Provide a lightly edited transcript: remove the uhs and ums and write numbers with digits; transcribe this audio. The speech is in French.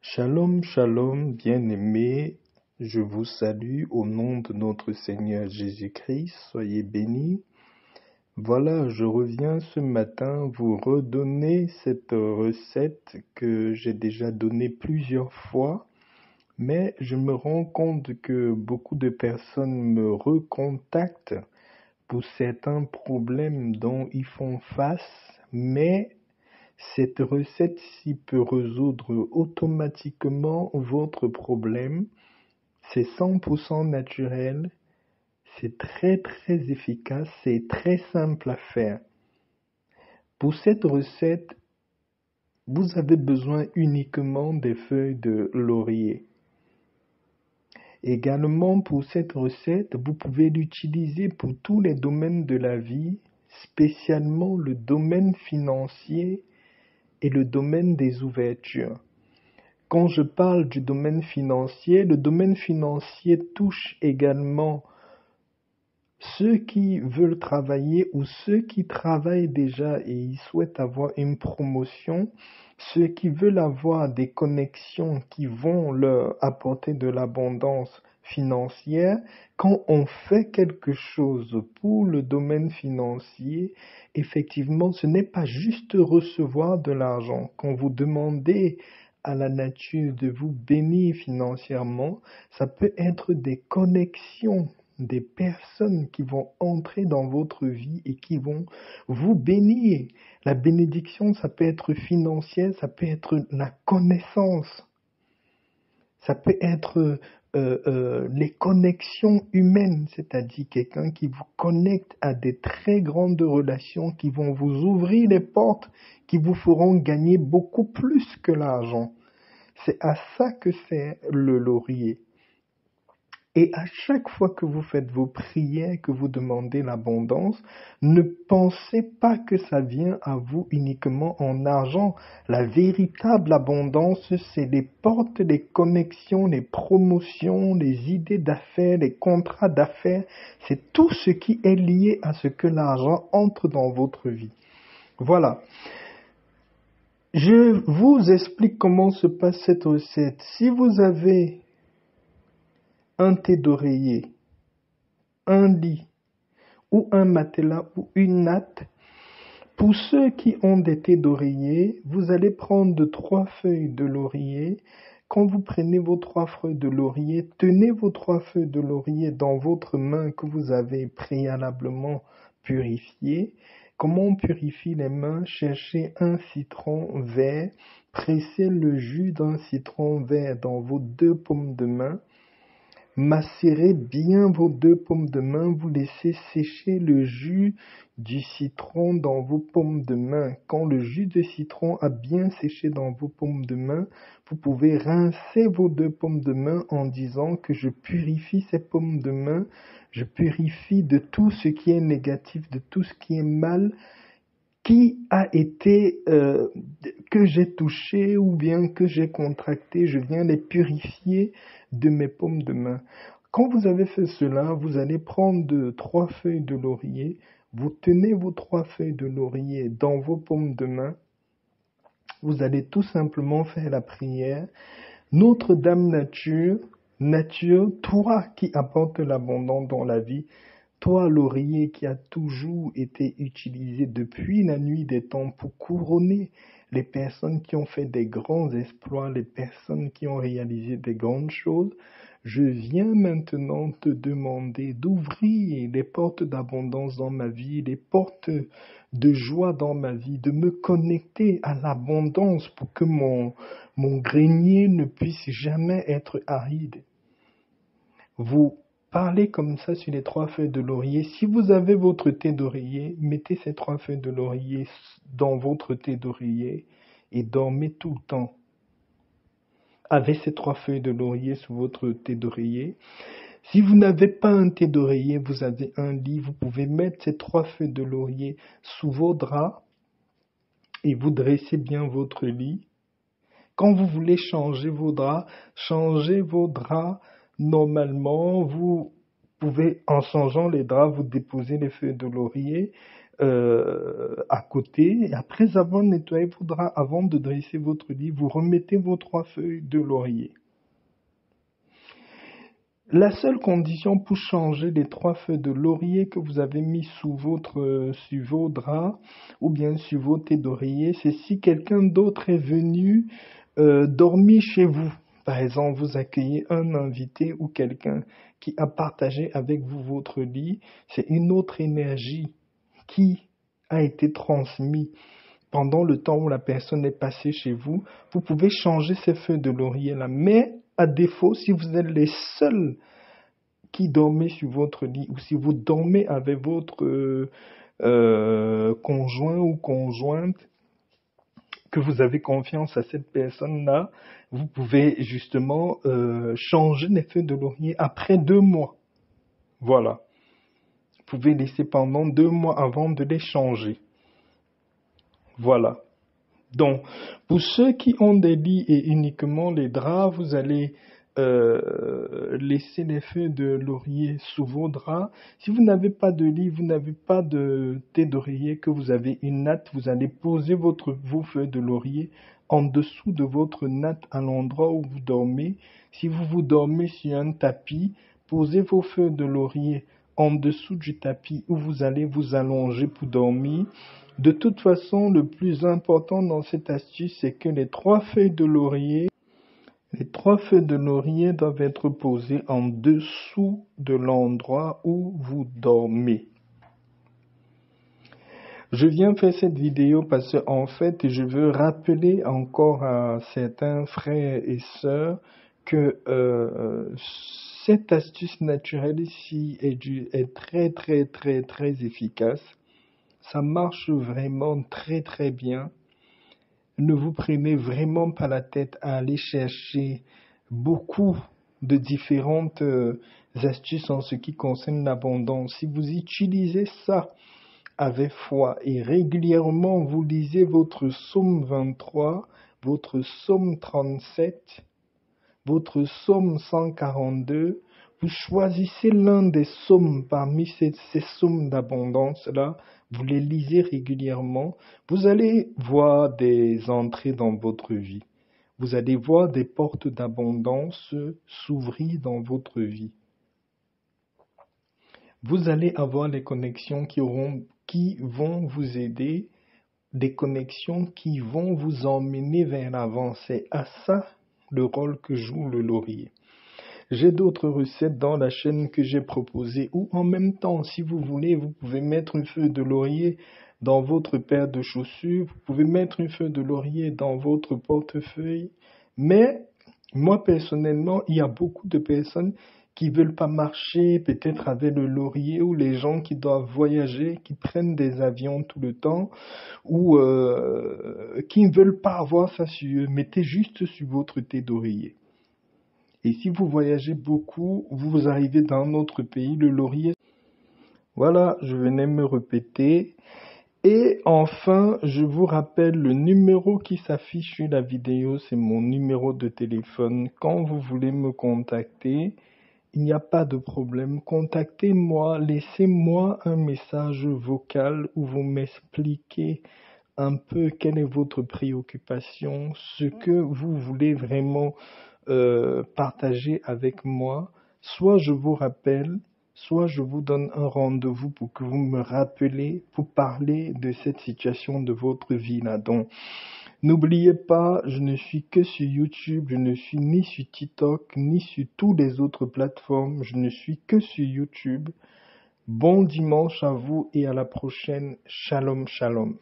Shalom, shalom, bien-aimés, je vous salue au nom de notre Seigneur Jésus-Christ, soyez bénis. Voilà, je reviens ce matin vous redonner cette recette que j'ai déjà donnée plusieurs fois, mais je me rends compte que beaucoup de personnes me recontactent pour certains problèmes dont ils font face, mais cette recette-ci peut résoudre automatiquement votre problème. C'est 100% naturel, c'est très efficace, c'est très simple à faire. Pour cette recette, vous avez besoin uniquement des feuilles de laurier. Également, pour cette recette, vous pouvez l'utiliser pour tous les domaines de la vie, spécialement le domaine financier et le domaine des ouvertures. Quand je parle du domaine financier, le domaine financier touche également ceux qui veulent travailler ou ceux qui travaillent déjà et ils souhaitent avoir une promotion, ceux qui veulent avoir des connexions qui vont leur apporter de l'abondance financière. Quand on fait quelque chose pour le domaine financier, effectivement, ce n'est pas juste recevoir de l'argent. Quand vous demandez à la nature de vous bénir financièrement, ça peut être des connexions, des personnes qui vont entrer dans votre vie et qui vont vous bénir. La bénédiction, ça peut être financière, ça peut être la connaissance, ça peut être les connexions humaines, c'est-à-dire quelqu'un qui vous connecte à des très grandes relations qui vont vous ouvrir les portes, qui vous feront gagner beaucoup plus que l'argent. C'est à ça que sert le laurier. Et à chaque fois que vous faites vos prières, que vous demandez l'abondance, ne pensez pas que ça vient à vous uniquement en argent. La véritable abondance, c'est les portes, les connexions, les promotions, les idées d'affaires, les contrats d'affaires. C'est tout ce qui est lié à ce que l'argent entre dans votre vie. Voilà. Je vous explique comment se passe cette recette. Si vous avez un thé d'oreiller, un lit ou un matelas ou une natte, pour ceux qui ont des thés d'oreiller, vous allez prendre 3 feuilles de laurier. Quand vous prenez vos 3 feuilles de laurier, tenez vos 3 feuilles de laurier dans votre main que vous avez préalablement purifiée. Comment on purifie les mains? Cherchez un citron vert, pressez le jus d'un citron vert dans vos 2 paumes de main. Macérez bien vos 2 paumes de main, vous laissez sécher le jus du citron dans vos paumes de main. Quand le jus de citron a bien séché dans vos paumes de main, vous pouvez rincer vos 2 paumes de main en disant que je purifie ces paumes de main, je purifie de tout ce qui est négatif, de tout ce qui est mal, qui a été, que j'ai touché ou bien que j'ai contracté, je viens les purifier de mes paumes de main. Quand vous avez fait cela, vous allez prendre 3 feuilles de laurier, vous tenez vos 3 feuilles de laurier dans vos paumes de main, vous allez tout simplement faire la prière. Notre-Dame nature, toi qui apportes l'abondance dans la vie, toi, laurier qui a toujours été utilisé depuis la nuit des temps pour couronner les personnes qui ont fait des grands exploits, les personnes qui ont réalisé des grandes choses, je viens maintenant te demander d'ouvrir les portes d'abondance dans ma vie, les portes de joie dans ma vie, de me connecter à l'abondance pour que mon grenier ne puisse jamais être aride. Vous parlez comme ça sur les 3 feuilles de laurier. Si vous avez votre thé d'oreiller, mettez ces 3 feuilles de laurier dans votre thé d'oreiller et dormez tout le temps avec ces 3 feuilles de laurier sous votre thé d'oreiller. Si vous n'avez pas un thé d'oreiller, vous avez un lit, vous pouvez mettre ces 3 feuilles de laurier sous vos draps et vous dressez bien votre lit. Quand vous voulez changer vos draps normalement. Vous pouvez, en changeant les draps, vous déposer les feuilles de laurier. à côté. Et après avoir nettoyé vos draps, avant de dresser votre lit, vous remettez vos 3 feuilles de laurier. La seule condition pour changer les 3 feuilles de laurier que vous avez mis sur vos draps ou bien sur vos thés d'oreiller, c'est si quelqu'un d'autre est venu dormir chez vous. Par exemple, vous accueillez un invité ou quelqu'un qui a partagé avec vous votre lit, c'est une autre énergie qui a été transmise pendant le temps où la personne est passée chez vous. Vous pouvez changer ces feuilles de laurier là, mais à défaut, si vous êtes les seuls qui dormez sur votre lit ou si vous dormez avec votre conjoint ou conjointe, que vous avez confiance à cette personne-là, vous pouvez justement changer les feuilles de laurier après 2 mois. Voilà. Vous pouvez laisser pendant 2 mois avant de les changer. Voilà. Donc, pour ceux qui ont des lits et uniquement les draps, vous allez laisser les feuilles de laurier sous vos draps. Si vous n'avez pas de lit, vous n'avez pas de thé d'oreiller, que vous avez une natte, vous allez poser vos feuilles de laurier en dessous de votre natte à l'endroit où vous dormez. Si vous dormez sur un tapis, posez vos feuilles de laurier en dessous du tapis où vous allez vous allonger pour dormir. De toute façon, le plus important dans cette astuce, c'est que les 3 feuilles de laurier doivent être posées en dessous de l'endroit où vous dormez. Je viens faire cette vidéo parce qu'en fait, je veux rappeler encore à certains frères et sœurs que cette astuce naturelle ici est très, très, très, très efficace. Ça marche vraiment très, très bien. Ne vous prenez vraiment pas la tête à aller chercher beaucoup de différentes astuces en ce qui concerne l'abondance. Si vous utilisez ça avec foi et régulièrement vous lisez votre psaume 23, votre psaume 37, votre psaume 142, vous choisissez l'un des psaumes parmi ces psaumes d'abondance-là, vous les lisez régulièrement, vous allez voir des entrées dans votre vie. Vous allez voir des portes d'abondance s'ouvrir dans votre vie. Vous allez avoir les connexions qui vont vous aider, des connexions qui vont vous emmener vers l'avant. C'est à ça le rôle que joue le laurier. J'ai d'autres recettes dans la chaîne que j'ai proposées ou en même temps, si vous voulez, vous pouvez mettre une feuille de laurier dans votre paire de chaussures, vous pouvez mettre une feuille de laurier dans votre portefeuille. Mais moi, personnellement, il y a beaucoup de personnes qui veulent pas marcher peut-être avec le laurier ou les gens qui doivent voyager, qui prennent des avions tout le temps ou qui ne veulent pas avoir ça sur eux. Mettez juste sur votre thé d'oreiller. Et si vous voyagez beaucoup, vous arrivez dans un autre pays, le laurier. Voilà, je venais me répéter. Et enfin, je vous rappelle le numéro qui s'affiche sur la vidéo, c'est mon numéro de téléphone. Quand vous voulez me contacter, il n'y a pas de problème. Contactez-moi, laissez-moi un message vocal où vous m'expliquez un peu quelle est votre préoccupation, ce que vous voulez vraiment partager avec moi. Soit je vous rappelle, soit je vous donne un rendez-vous pour que vous me rappelez pour parler de cette situation de votre vie là. Donc, n'oubliez pas, je ne suis que sur YouTube, je ne suis ni sur TikTok, ni sur toutes les autres plateformes, je ne suis que sur YouTube. Bon dimanche à vous et à la prochaine. Shalom, shalom.